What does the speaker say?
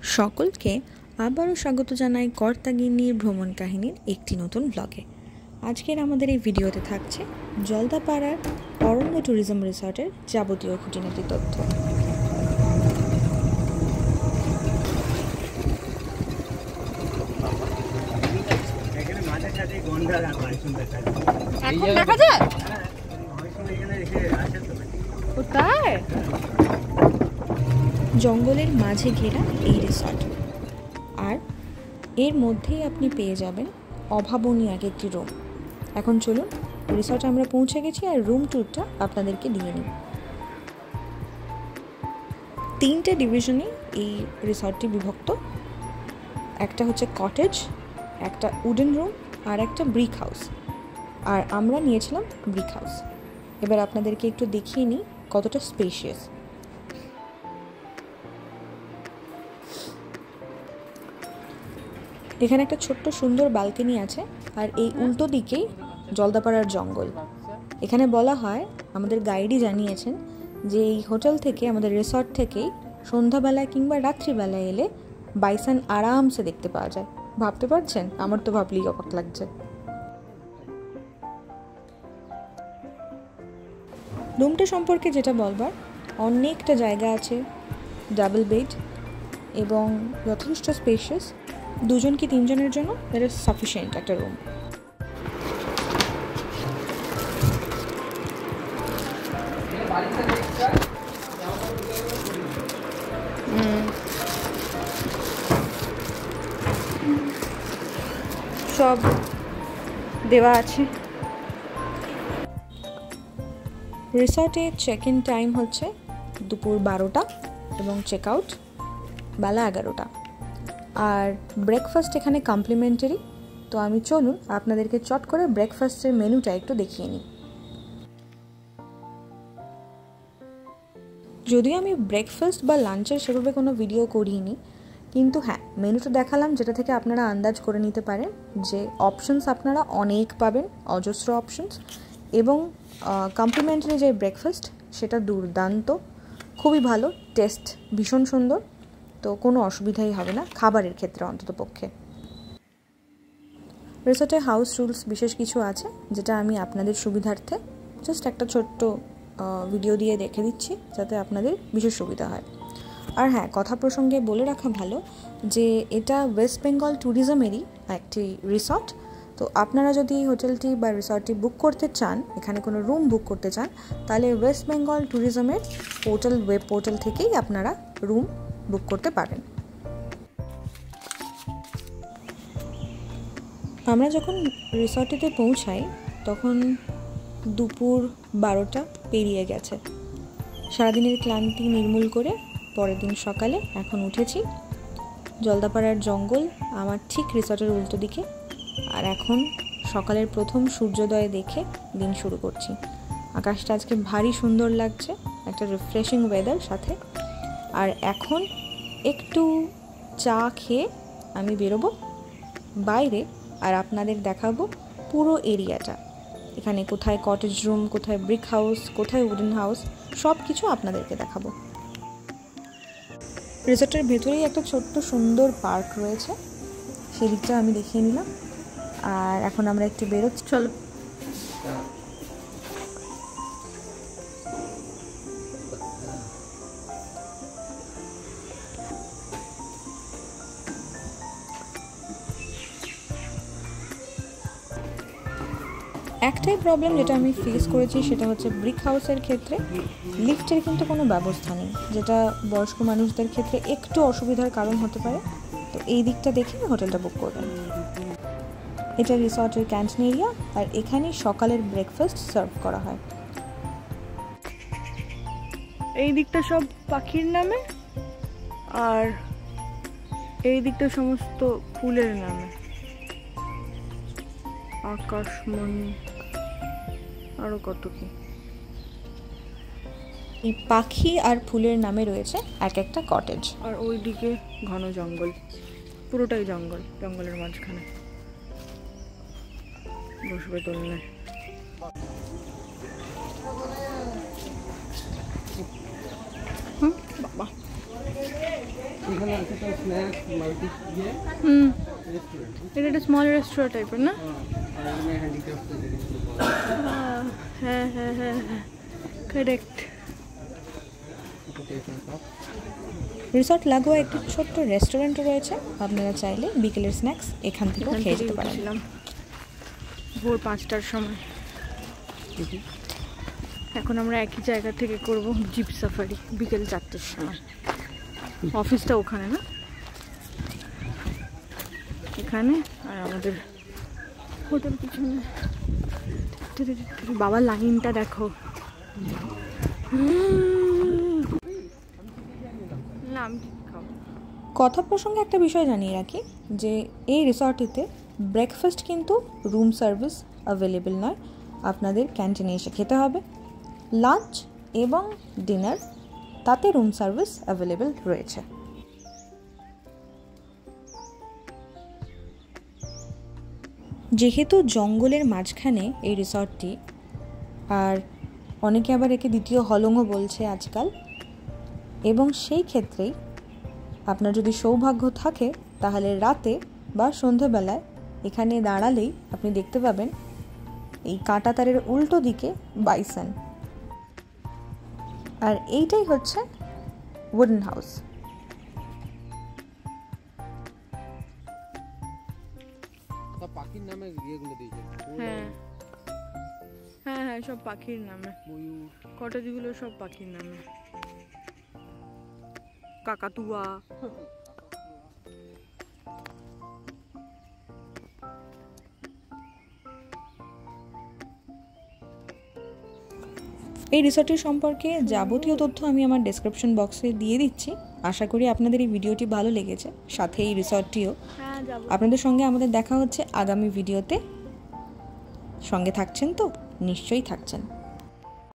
সকলকে আবারও স্বাগত জানাই কর্তাগিন্নির ভ্রমণ কাহিনীর একটি নতুন ব্লগে। আজকের আমাদের এই ভিডিওতে থাকছে জলদাপাড়ার অরণ্য ট্যুরিজম রিসর্টের যাবতীয় খুঁটিনাটি তথ্য। জঙ্গলের মাঝে ঘেরা এই রিসর্ট, আর এর মধ্যেই আপনি পেয়ে যাবেন অভাবনীয় এক একটি রুম। এখন চলুন, রিসর্টে আমরা পৌঁছে গেছি আর রুম ট্যুরটা আপনাদেরকে দিয়ে নিই। 3টে ডিভিশনে এই রিসর্টটি বিভক্ত। একটা হচ্ছে কটেজ, একটা উডেন রুম আর একটা ব্রিক হাউস। আর আমরা নিয়েছিলাম ব্রিক হাউস। এবার আপনাদেরকে একটু দেখিয়ে নিই কতটা স্পেশিয়াস। এখানে একটা ছোট্ট সুন্দর ব্যালকনি আছে, আর এই উল্টো দিকেই জলদাপাড়ার জঙ্গল। এখানে বলা হয়, আমাদের গাইডই জানিয়েছেন যে এই হোটেল থেকে, আমাদের রিসর্ট থেকেই সন্ধ্যাবেলায় কিংবা রাত্রিবেলায় এলে বাইসন আরামসে দেখতে পাওয়া যায়। ভাবতে পারছেন? আমার তো ভাবলেই অবাক লাগছে। রুমটা সম্পর্কে যেটা বলবার, অনেকটা জায়গা আছে, ডাবল বেড এবং যথেষ্ট স্পেশিয়াস। 2জন কি 3জনের জন্য এটা সাফিসিয়েন্ট একটা রুম। সব দেওয়া আছে। রিসর্টে চেক ইন টাইম হচ্ছে দুপুর 12টা এবং চেক আউট বেলা 11টা। আর ব্রেকফাস্ট এখানে কমপ্লিমেন্টারি। তো আমি চলুন আপনাদেরকে চট করে ব্রেকফাস্টের মেনুটা একটু দেখিয়ে নিই। যদিও আমি ব্রেকফাস্ট বা লাঞ্চের সেভাবে কোনো ভিডিও করিনি, কিন্তু হ্যাঁ, মেনুটা দেখালাম যেটা থেকে আপনারা আন্দাজ করে নিতে পারেন যে অপশনস আপনারা অনেক পাবেন, অজস্র অপশনস। এবং কমপ্লিমেন্টারি যে ব্রেকফাস্ট, সেটা দুর্দান্ত, খুবই ভালো, টেস্ট ভীষণ সুন্দর। তো কোনো অসুবিধাই হবে না খাবারের ক্ষেত্রে অন্তত পক্ষে। রিসর্টে হাউস রুলস বিশেষ কিছু আছে, যেটা আমি আপনাদের সুবিধার্থে জাস্ট একটা ছোট্ট ভিডিও দিয়ে রেখে দিচ্ছি, যাতে আপনাদের বিশেষ সুবিধা হয়। আর হ্যাঁ, কথা প্রসঙ্গে বলে রাখা ভালো যে এটা ওয়েস্ট বেঙ্গল ট্যুরিজমেরই একটি রিসর্ট। তো আপনারা যদি হোটেলটি বা রিসর্টটি বুক করতে চান, এখানে কোনো রুম বুক করতে চান, তাহলে ওয়েস্ট বেঙ্গল ট্যুরিজমের পোর্টাল, ওয়েব পোর্টাল থেকেই আপনারা রুম বুক করতে পারেন। আমরা যখন রিসর্টটিতে পৌঁছাই তখন দুপুর 12টা পেরিয়ে গেছে। সারাদিনের ক্লান্তি নির্মূল করে পরের দিন সকালে এখন উঠেছি। জলদাপাড়ার জঙ্গল আমার ঠিক রিসর্টের উল্টো দিকে। আর এখন সকালের প্রথম সূর্যোদয় দেখে দিন শুরু করছি। আকাশটা আজকে ভারী সুন্দর লাগছে, একটা রিফ্রেশিং ওয়েদার সাথে। আর এখন একটু চা খেয়ে আমি বেরোবো বাইরে, আর আপনাদের দেখাবো পুরো এরিয়াটা। এখানে কোথায় কটেজ রুম, কোথায় ব্রিক হাউস, কোথায় উডেন হাউস, সব কিছু আপনাদেরকে দেখাবো। রিসর্টের ভেতরেই একটা ছোট্ট সুন্দর পার্ক রয়েছে, সেদিকটা আমি দেখিয়ে নিলাম। আর এখন আমরা একটু বেরোচ্ছি, চলো। একটাই প্রবলেম যেটা আমি ফেস করেছি, সেটা হচ্ছে ব্রিক হাউসের ক্ষেত্রে লিফটের কিন্তু কোনো ব্যবস্থা নেই, যেটা বয়স্ক মানুষদের ক্ষেত্রে একটু অসুবিধার কারণ হতে পারে। তো এই দিকটা দেখে হোটেলটা বুক করবেন। এটা রিসর্টের ক্যান্টিন এরিয়া, আর এখানেই সকালের ব্রেকফাস্ট সার্ভ করা হয়। এই দিকটা সব পাখির নামে, আর এই দিকটা সমস্ত ফুলের নামে, আকাশমণি, আরো কত কি। এই পাখি আর ফুলের নামে রয়েছে এক একটা কটেজ। আর ওইদিকে ঘন জঙ্গল, পুরোটাই জঙ্গল, জঙ্গলের মাঝখানে বসবে দোলনায়। বাবা এখানে আছে তো স্ন্যাক্স মাল্টি দিয়ে হুম, রেস্টুরেন্ট এটা একটা স্মল রেস্টুরেন্ট টাইপের না? আর এখানে হ্যান্ডিক্রাফটের জিনিসগুলো পাওয়া যায়। হ্যাঁ হ্যাঁ হ্যাঁ হ্যাঁ, কারেক্ট। এটা টিফিন শপ। রিসর্ট লাগোয়া একটি ছোট্ট রেস্টুরেন্টও রয়েছে, আপনারা চাইলে বিকেলের স্ন্যাক্স এখান থেকেও খেয়ে যেতে পারেন। উঠেছিলাম ভোর 5টার সময়। এখন আমরা একই জায়গা থেকে করব জিপ সাফারি বিকেল 4টের সময়। অফিসটা ওখানে না, এখানে আর আমাদের হোটেল পিছনে। বাবা লাইনটা দেখো। না আমি ঠিক খাবো। কথা প্রসঙ্গে একটা বিষয় জানিয়ে রাখি যে এই রিসর্টটিতে ব্রেকফাস্ট কিন্তু রুম সার্ভিস অ্যাভেলেবেল নয়, আপনাদের ক্যান্টিনে এসে খেতে হবে। লাঞ্চ এবং ডিনার তাতে রুম সার্ভিস অ্যাভেলেবেল রয়েছে। যেহেতু জঙ্গলের মাঝখানে এই রিসর্টটি, আর অনেকে আবার একে দ্বিতীয় হলংও বলছে আজকাল, এবং সেই ক্ষেত্রেই আপনার যদি সৌভাগ্য থাকে তাহলে রাতে বা সন্ধ্যেবেলায় এখানে দাঁড়ালেই আপনি দেখতে পাবেন এই কাঁটা তারের উল্টো দিকে বাইসন। আর এইটাই হচ্ছে উডেন হাউস। সব পাখির নামে ইয়েগুলো দিয়েছে। হ্যাঁ হ্যাঁ হ্যাঁ, সব পাখির নামে। ময়ূর, কটাজিগুলো সব পাখির নামে। কাকাতুয়া, এই রিসর্টটির সম্পর্কে যাবতীয় তথ্য আমি আমার ডেসক্রিপশন বক্সে দিয়ে দিচ্ছি। আশা করি আপনাদের এই ভিডিওটি ভালো লেগেছে, সাথে এই রিসর্টটিও। হ্যাঁ যাবো। আপনাদের সঙ্গে আমাদের দেখা হচ্ছে আগামী ভিডিওতে। সঙ্গে থাকছেন তো? নিশ্চয়ই থাকছেন।